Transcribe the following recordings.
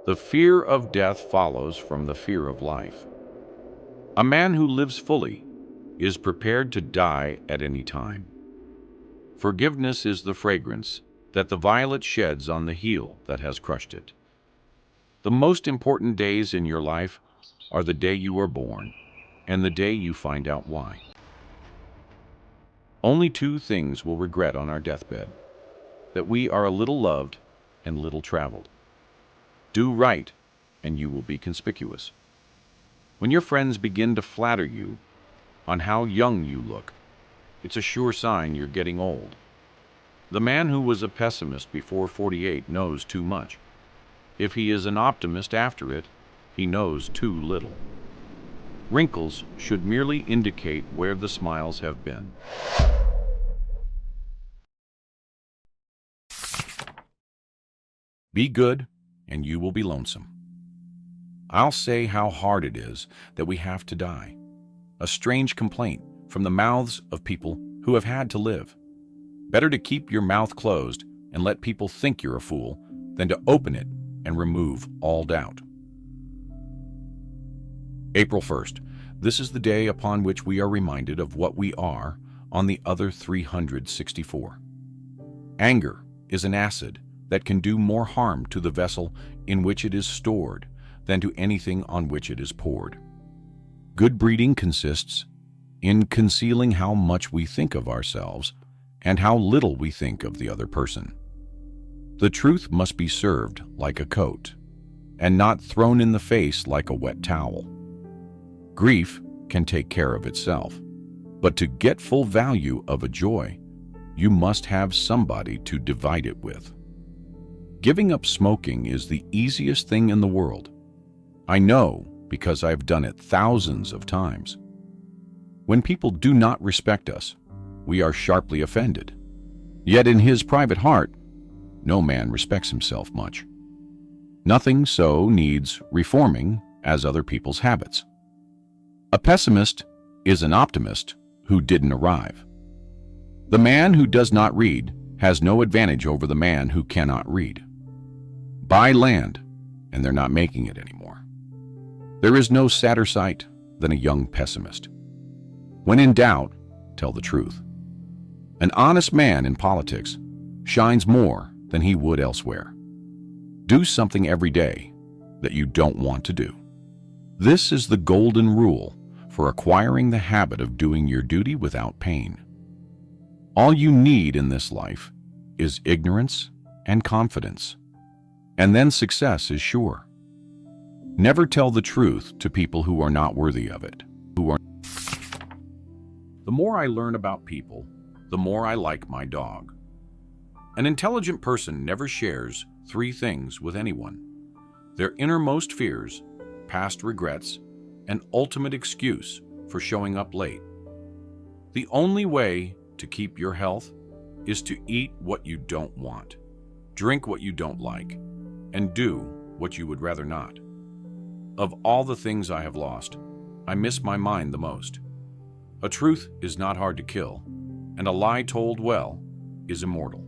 The fear of death follows from the fear of life. A man who lives fully is prepared to die at any time. Forgiveness is the fragrance that the violet sheds on the heel that has crushed it. The most important days in your life are the day you are born and the day you find out why. Only two things we'll regret on our deathbed: that we are a little loved and little traveled. Do right, and you will be conspicuous. When your friends begin to flatter you on how young you look, it's a sure sign you're getting old. The man who was a pessimist before 48 knows too much. If he is an optimist after it, he knows too little. Wrinkles should merely indicate where the smiles have been. Be good, and you will be lonesome. I'll say how hard it is that we have to die. A strange complaint from the mouths of people who have had to live. Better to keep your mouth closed and let people think you're a fool than to open it and remove all doubt. April 1st. This is the day upon which we are reminded of what we are on the other 364. Anger is an acid that can do more harm to the vessel in which it is stored than to anything on which it is poured. Good breeding consists in concealing how much we think of ourselves and how little we think of the other person. The truth must be served like a coat, and not thrown in the face like a wet towel. Grief can take care of itself, but to get full value of a joy, you must have somebody to divide it with. Giving up smoking is the easiest thing in the world. I know because I've done it thousands of times. When people do not respect us, we are sharply offended. Yet in his private heart, no man respects himself much. Nothing so needs reforming as other people's habits. A pessimist is an optimist who didn't arrive. The man who does not read has no advantage over the man who cannot read. Buy land, and they're not making it anymore. There is no sadder sight than a young pessimist. When in doubt, tell the truth. An honest man in politics shines more than he would elsewhere. Do something every day that you don't want to do. This is the golden rule for acquiring the habit of doing your duty without pain. All you need in this life is ignorance and confidence, and then success is sure. Never tell the truth to people who are not worthy of it. The more I learn about people, the more I like my dog. An intelligent person never shares three things with anyone: their innermost fears, past regrets, and ultimate excuse for showing up late. The only way to keep your health is to eat what you don't want, drink what you don't like, and do what you would rather not. Of all the things I have lost, I miss my mind the most. A truth is not hard to kill, and a lie told well is immortal.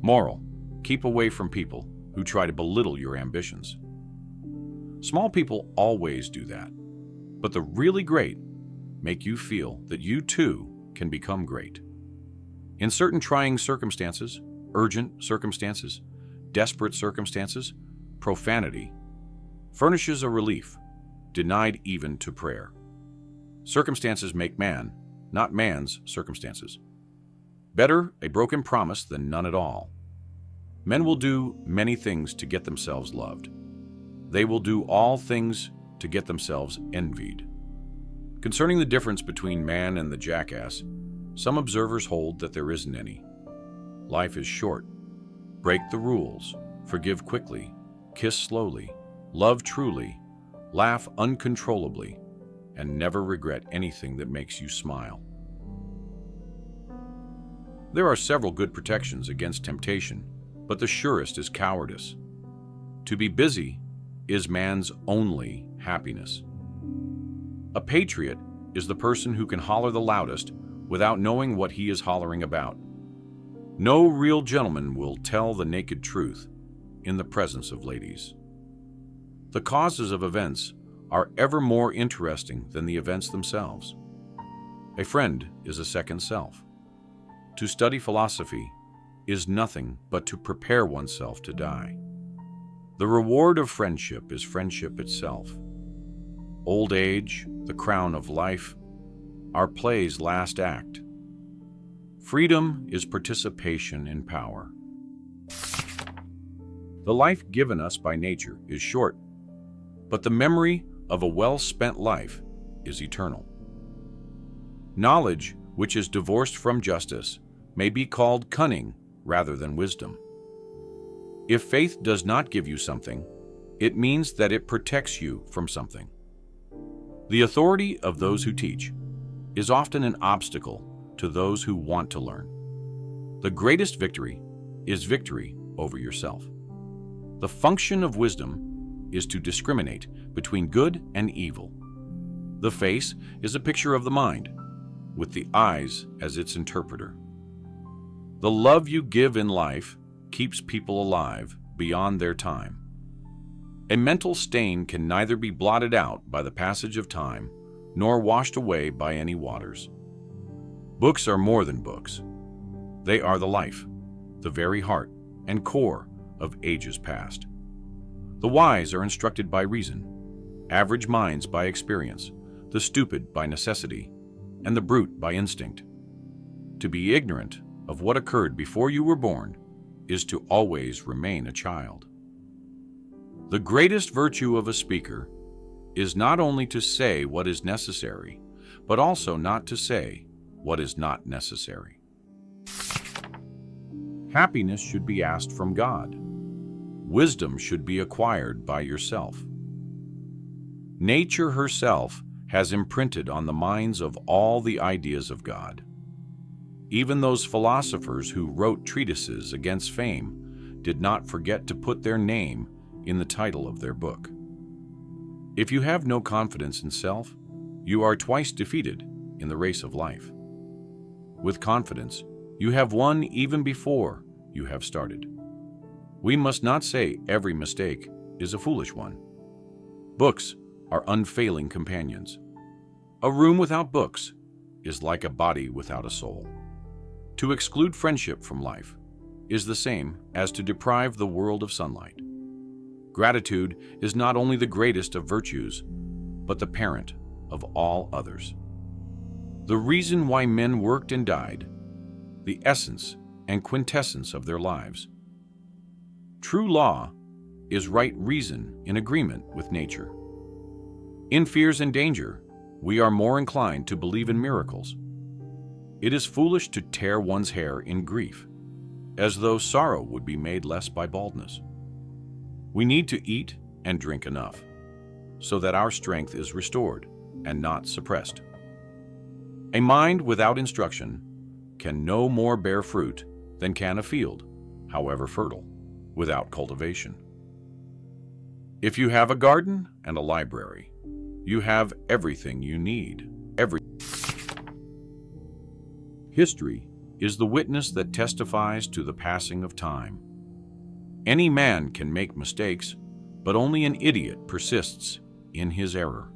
Moral: keep away from people who try to belittle your ambitions. Small people always do that, but the really great make you feel that you too can become great. In certain trying circumstances, urgent circumstances, desperate circumstances, profanity furnishes a relief, denied even to prayer. Circumstances make man, not man's circumstances. Better a broken promise than none at all. Men will do many things to get themselves loved. They will do all things to get themselves envied. Concerning the difference between man and the jackass, some observers hold that there isn't any. Life is short. Break the rules, forgive quickly, kiss slowly, love truly, laugh uncontrollably, and never regret anything that makes you smile. There are several good protections against temptation, but the surest is cowardice. To be busy is man's only happiness. A patriot is the person who can holler the loudest without knowing what he is hollering about. No real gentleman will tell the naked truth in the presence of ladies. The causes of events are ever more interesting than the events themselves. A friend is a second self. To study philosophy is nothing but to prepare oneself to die. The reward of friendship is friendship itself. Old age, the crown of life, our play's last act. Freedom is participation in power. The life given us by nature is short, but the memory of a well-spent life is eternal. Knowledge, which is divorced from justice, may be called cunning rather than wisdom. If faith does not give you something, it means that it protects you from something. The authority of those who teach is often an obstacle to those who want to learn. The greatest victory is victory over yourself. The function of wisdom is to discriminate between good and evil. The face is a picture of the mind, with the eyes as its interpreter. The love you give in life keeps people alive beyond their time. A mental stain can neither be blotted out by the passage of time nor washed away by any waters. Books are more than books. They are the life, the very heart and core of ages past. The wise are instructed by reason, average minds by experience, the stupid by necessity, and the brute by instinct. To be ignorant of what occurred before you were born is to always remain a child. The greatest virtue of a speaker is not only to say what is necessary, but also not to say what is not necessary. Happiness should be asked from God. Wisdom should be acquired by yourself. Nature herself has imprinted on the minds of all the ideas of God. Even those philosophers who wrote treatises against fame did not forget to put their name in the title of their book. If you have no confidence in self, you are twice defeated in the race of life. With confidence, you have won even before you have started. We must not say every mistake is a foolish one. Books are unfailing companions. A room without books is like a body without a soul. To exclude friendship from life is the same as to deprive the world of sunlight. Gratitude is not only the greatest of virtues, but the parent of all others. The reason why men worked and died, the essence and quintessence of their lives. True law is right reason in agreement with nature. In fears and danger, we are more inclined to believe in miracles. It is foolish to tear one's hair in grief, as though sorrow would be made less by baldness. We need to eat and drink enough, so that our strength is restored and not suppressed. A mind without instruction can no more bear fruit than can a field, however fertile, without cultivation. If you have a garden and a library, you have everything you need. History is the witness that testifies to the passing of time. Any man can make mistakes, but only an idiot persists in his error.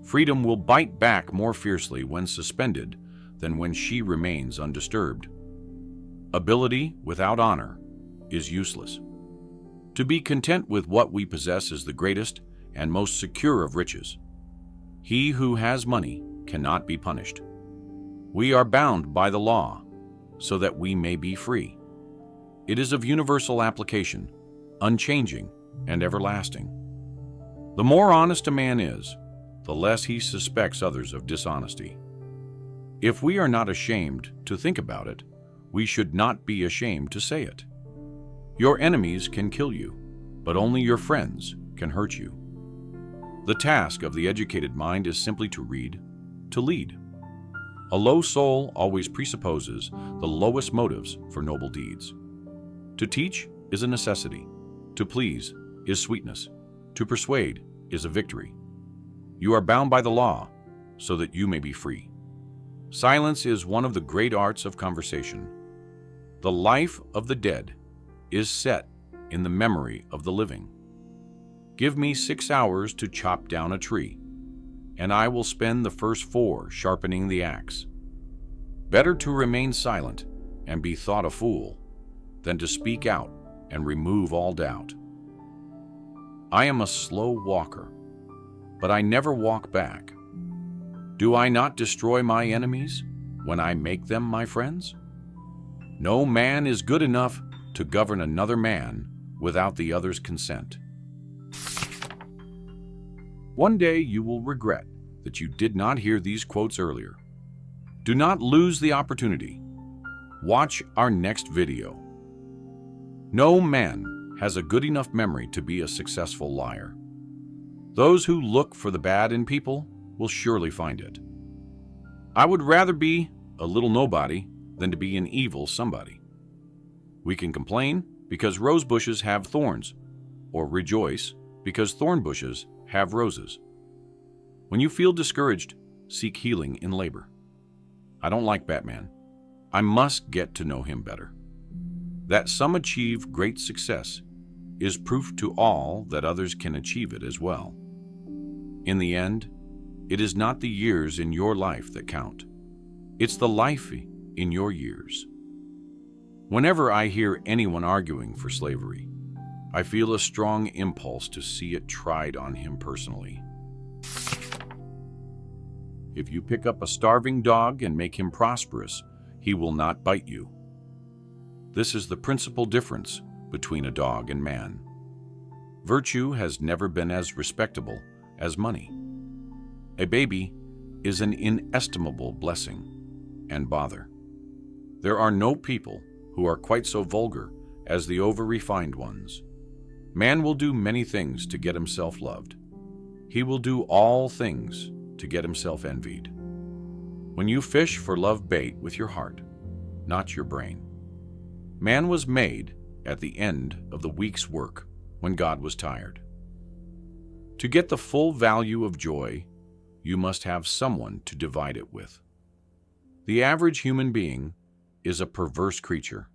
Freedom will bite back more fiercely when suspended than when she remains undisturbed. Ability without honor is useless. To be content with what we possess is the greatest and most secure of riches. He who has money cannot be punished. We are bound by the law so that we may be free. It is of universal application, unchanging and everlasting. The more honest a man is, the less he suspects others of dishonesty. If we are not ashamed to think about it, we should not be ashamed to say it. Your enemies can kill you, but only your friends can hurt you. The task of the educated mind is simply to read, to lead. A low soul always presupposes the lowest motives for noble deeds. To teach is a necessity. To please is sweetness. To persuade is a victory. You are bound by the law so that you may be free. Silence is one of the great arts of conversation. The life of the dead is set in the memory of the living. Give me 6 hours to chop down a tree, and I will spend the first 4 sharpening the axe. Better to remain silent and be thought a fool than to speak out and remove all doubt. I am a slow walker, but I never walk back. Do I not destroy my enemies when I make them my friends? No man is good enough to govern another man without the other's consent. One day you will regret that you did not hear these quotes earlier. Do not lose the opportunity. Watch our next video. No man has a good enough memory to be a successful liar. Those who look for the bad in people will surely find it. I would rather be a little nobody than to be an evil somebody. We can complain because rose bushes have thorns, or rejoice because thorn bushes have roses. When you feel discouraged, seek healing in labor. I don't like Batman. I must get to know him better. That some achieve great success is proof to all that others can achieve it as well. In the end, it is not the years in your life that count. It's the life in your years. Whenever I hear anyone arguing for slavery, I feel a strong impulse to see it tried on him personally. If you pick up a starving dog and make him prosperous, he will not bite you. This is the principal difference between a dog and man. Virtue has never been as respectable as money. A baby is an inestimable blessing and bother. There are no people who are quite so vulgar as the over-refined ones. Man will do many things to get himself loved. He will do all things to get himself envied. When you fish for love bait with your heart, not your brain. Man was made at the end of the week's work when God was tired. To get the full value of joy, you must have someone to divide it with. The average human being is a perverse creature,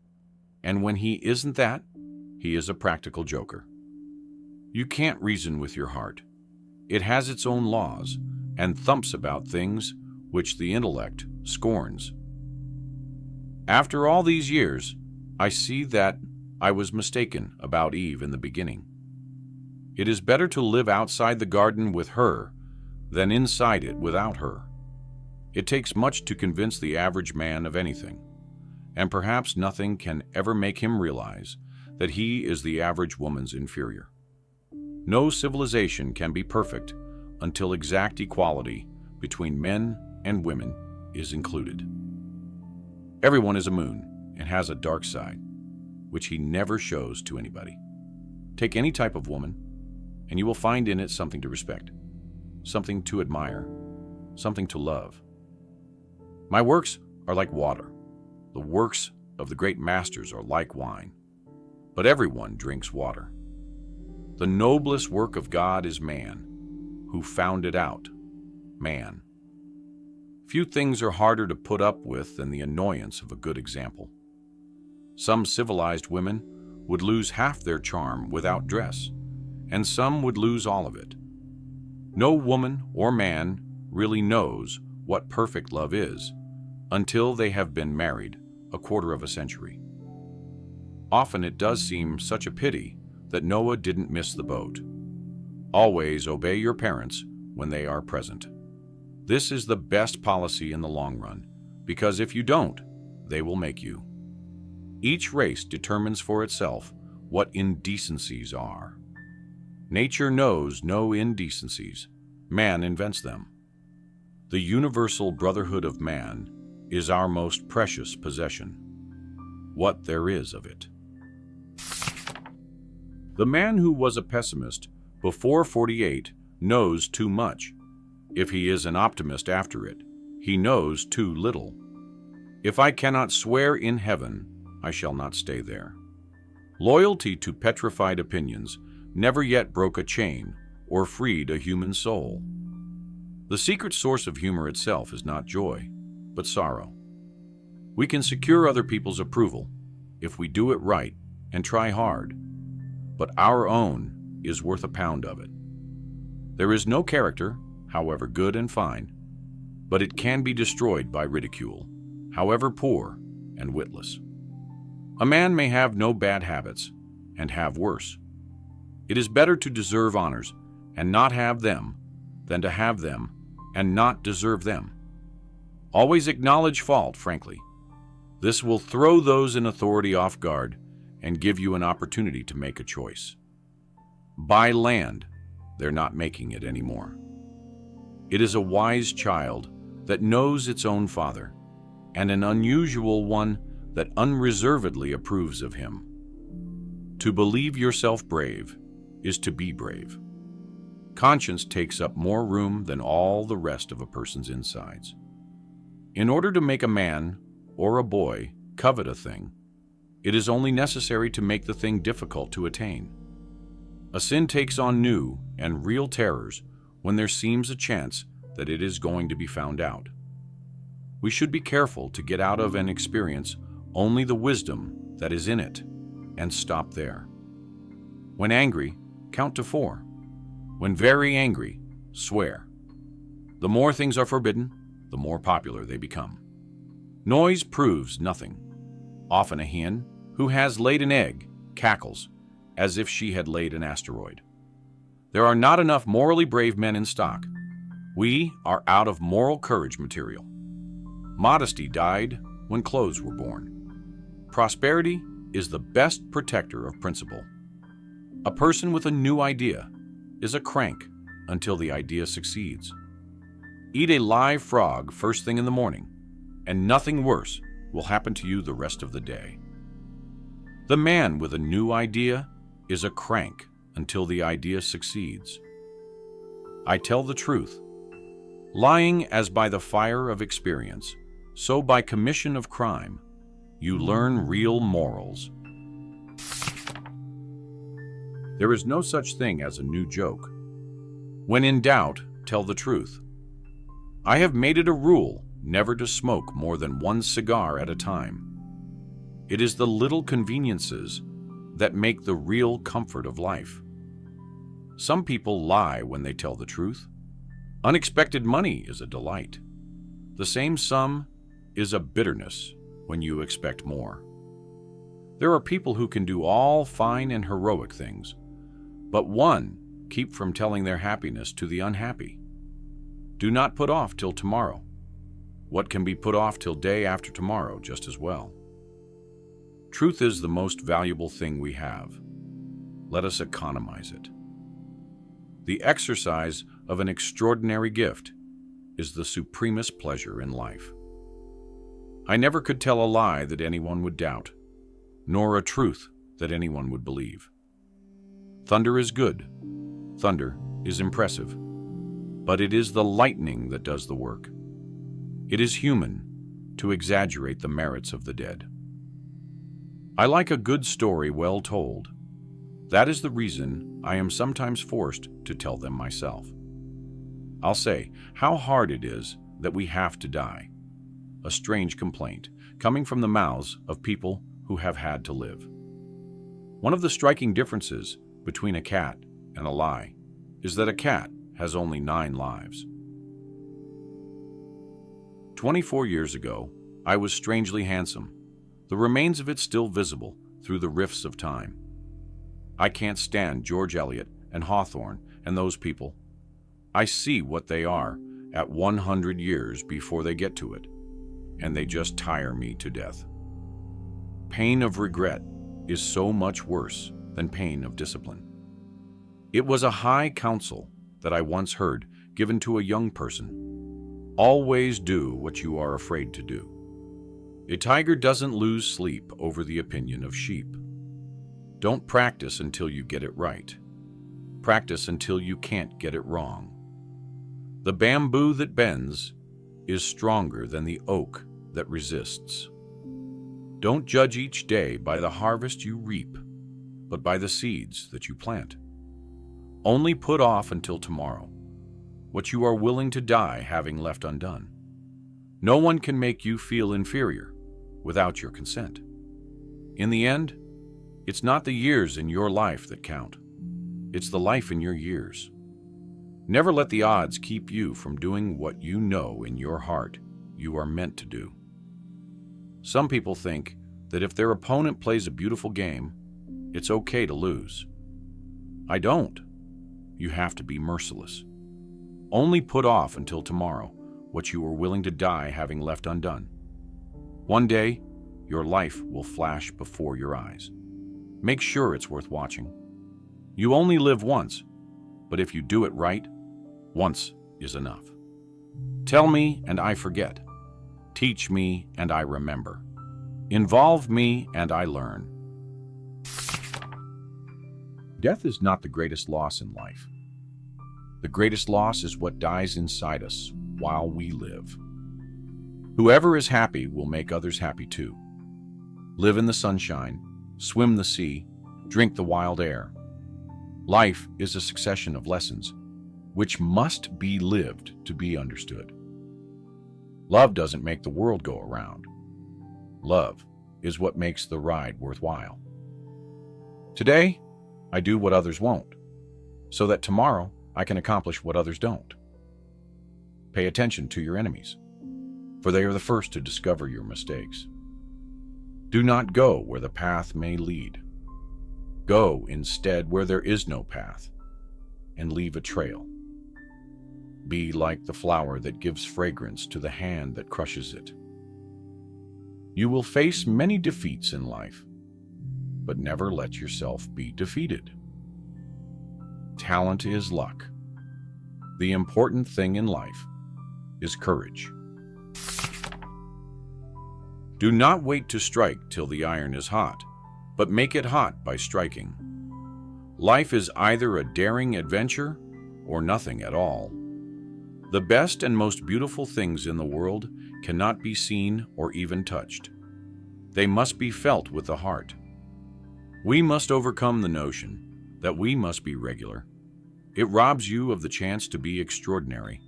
and when he isn't that, he is a practical joker. You can't reason with your heart. It has its own laws and thumps about things which the intellect scorns. After all these years, I see that I was mistaken about Eve in the beginning. It is better to live outside the garden with her than inside it without her. It takes much to convince the average man of anything, and perhaps nothing can ever make him realize that he is the average woman's inferior. No civilization can be perfect until exact equality between men and women is included. Everyone is a moon and has a dark side, which he never shows to anybody. Take any type of woman, and you will find in it something to respect, something to admire, something to love. My works are like water. The works of the great masters are like wine. But everyone drinks water. The noblest work of God is man, who found it out, man. Few things are harder to put up with than the annoyance of a good example. Some civilized women would lose half their charm without dress, and some would lose all of it. No woman or man really knows what perfect love is until they have been married a quarter of a century. Often it does seem such a pity that Noah didn't miss the boat. Always obey your parents when they are present. This is the best policy in the long run, because if you don't, they will make you. Each race determines for itself what indecencies are. Nature knows no indecencies. Man invents them. The universal brotherhood of man is our most precious possession, what there is of it. The man who was a pessimist before 48 knows too much. If he is an optimist after it, he knows too little. If I cannot swear in heaven, I shall not stay there. Loyalty to petrified opinions never yet broke a chain or freed a human soul. The secret source of humor itself is not joy, but sorrow. We can secure other people's approval if we do it right and try hard, but our own is worth a pound of it. There is no character, however good and fine, but it can be destroyed by ridicule, however poor and witless. A man may have no bad habits and have worse. It is better to deserve honors and not have them than to have them and not deserve them. Always acknowledge fault, frankly. This will throw those in authority off guard and give you an opportunity to make a choice. Buy land, they're not making it anymore. It is a wise child that knows its own father, and an unusual one that unreservedly approves of him. To believe yourself brave is to be brave. Conscience takes up more room than all the rest of a person's insides. In order to make a man or a boy covet a thing, it is only necessary to make the thing difficult to attain. A sin takes on new and real terrors when there seems a chance that it is going to be found out. We should be careful to get out of an experience only the wisdom that is in it, and stop there. When angry, count to 4. When very angry, swear. The more things are forbidden, the more popular they become. Noise proves nothing. Often a hen who has laid an egg cackles as if she had laid an asteroid. There are not enough morally brave men in stock. We are out of moral courage material. Modesty died when clothes were born. Prosperity is the best protector of principle. A person with a new idea is a crank until the idea succeeds. Eat a live frog first thing in the morning, and nothing worse will happen to you the rest of the day. The man with a new idea is a crank until the idea succeeds. I tell the truth. Lying as by the fire of experience, so by commission of crime, you learn real morals. There is no such thing as a new joke. When in doubt, tell the truth. I have made it a rule never to smoke more than 1 cigar at a time. It is the little conveniences that make the real comfort of life. Some people lie when they tell the truth. Unexpected money is a delight. The same sum is a bitterness when you expect more. There are people who can do all fine and heroic things, but one keep from telling their happiness to the unhappy. Do not put off till tomorrow. What can be put off till day after tomorrow just as well. Truth is the most valuable thing we have. Let us economize it. The exercise of an extraordinary gift is the supremest pleasure in life. I never could tell a lie that anyone would doubt, nor a truth that anyone would believe. Thunder is good. Thunder is impressive. But it is the lightning that does the work. It is human to exaggerate the merits of the dead. I like a good story well told. That is the reason I am sometimes forced to tell them myself. I'll say how hard it is that we have to die. A strange complaint coming from the mouths of people who have had to live. One of the striking differences between a cat and a lie is that a cat has only 9 lives. 24 years ago, I was strangely handsome, the remains of it still visible through the rifts of time. I can't stand George Eliot and Hawthorne and those people. I see what they are at 100 years before they get to it, and they just tire me to death. Pain of regret is so much worse than pain of discipline. It was a high counsel that I once heard given to a young person. Always do what you are afraid to do. A tiger doesn't lose sleep over the opinion of sheep. Don't practice until you get it right. Practice until you can't get it wrong. The bamboo that bends is stronger than the oak that resists. Don't judge each day by the harvest you reap, but by the seeds that you plant. Only put off until tomorrow what you are willing to die having left undone. No one can make you feel inferior without your consent. In the end, it's not the years in your life that count. It's the life in your years. Never let the odds keep you from doing what you know in your heart you are meant to do. Some people think that if their opponent plays a beautiful game, it's okay to lose. I don't. You have to be merciless. Only put off until tomorrow what you are willing to die having left undone. One day, your life will flash before your eyes. Make sure it's worth watching. You only live once, but if you do it right, once is enough. Tell me and I forget. Teach me and I remember. Involve me and I learn. Death is not the greatest loss in life. The greatest loss is what dies inside us while we live. Whoever is happy will make others happy too. Live in the sunshine, swim the sea, drink the wild air. Life is a succession of lessons which must be lived to be understood. Love doesn't make the world go around. Love is what makes the ride worthwhile. Today, I do what others won't, so that tomorrow I can accomplish what others don't. Pay attention to your enemies, for they are the first to discover your mistakes. Do not go where the path may lead. Go instead where there is no path, and leave a trail. Be like the flower that gives fragrance to the hand that crushes it. You will face many defeats in life, but never let yourself be defeated. Talent is luck. The important thing in life is courage. Do not wait to strike till the iron is hot, but make it hot by striking. Life is either a daring adventure or nothing at all. The best and most beautiful things in the world cannot be seen or even touched. They must be felt with the heart. We must overcome the notion that we must be regular. It robs you of the chance to be extraordinary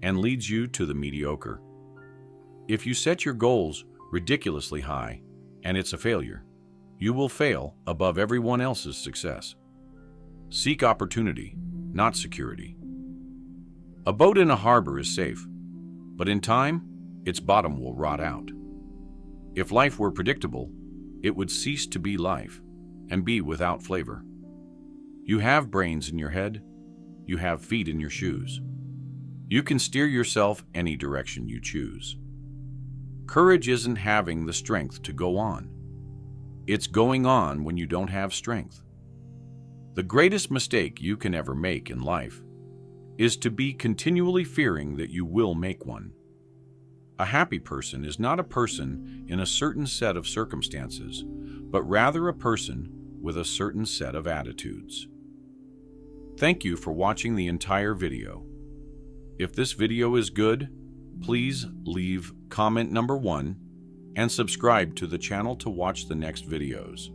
and leads you to the mediocre. If you set your goals ridiculously high and it's a failure, you will fail above everyone else's success. Seek opportunity, not security. A boat in a harbor is safe, but in time, its bottom will rot out. If life were predictable, it would cease to be life and be without flavor. You have brains in your head, you have feet in your shoes. You can steer yourself any direction you choose. Courage isn't having the strength to go on. It's going on when you don't have strength. The greatest mistake you can ever make in life is to be continually fearing that you will make one. A happy person is not a person in a certain set of circumstances, but rather a person with a certain set of attitudes. Thank you for watching the entire video. If this video is good, please leave comment number 1 and subscribe to the channel to watch the next videos.